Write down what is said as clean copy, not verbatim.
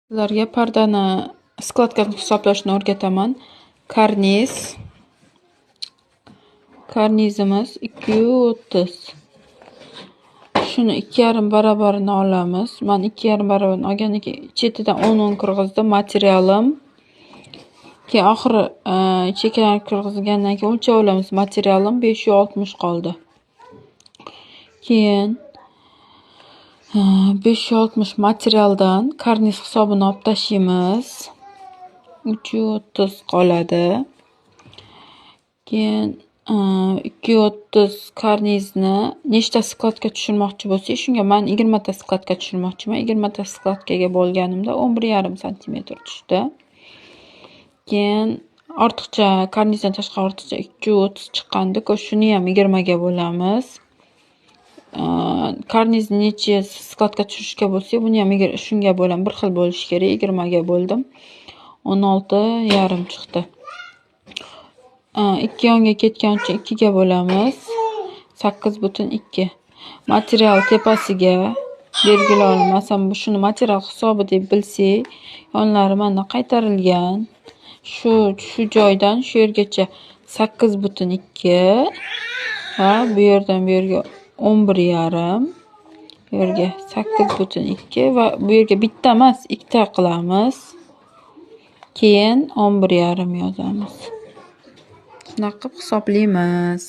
Sizlarga pardani skladkasini hisoblashni o'rgataman. Karnizimiz 230. Shuni 2,5 barabarini olamiz. Men 2,5 barabarini olgandan keyin chetidan 10 kirgizdim. Materialim. Keyin oxiri cheklarni kirgizgandan keyin o'lchab olamiz. Materialim 560 qoldi. Keyin 560 materialdan karniz hisobini olib tashlaymiz. 330 qoladi. Keyin 230 karnizni nechta skladga tushirmoqchi bo'lsak, shunga men 20 ta skladga tushirmoqchiman. 20 ta skladkaga bo'lganimda 11,5 sm tushdi. Keyin ortiqcha karnizdan tashqari ortiqcha 230 chiqqandi. Shuni ham 20 ga bo'lamiz. Karnizni necha skladga tushirishga bo'lsa, buni ham shunga bo'lamiz. Bir xil bo'lishi kerak. 20 ga bo'ldim. 16,5 chiqdi. 2 yonga ketgan uchun 2 ga bo'lamiz. 8,2. Material tepasiga belgilaymiz. Masalan, shuni material hisobi deb bilsak, yonlari mana qaytarilgan. Shu joydan shu yergacha 8,2 va bu yerdan bu yerga 11,5. Bu yerga 8,2 va bu yerga bitta emas, ikkita qilamiz. Keyin 11,5 yozamiz. Shunaqa qilib hisoblaymiz.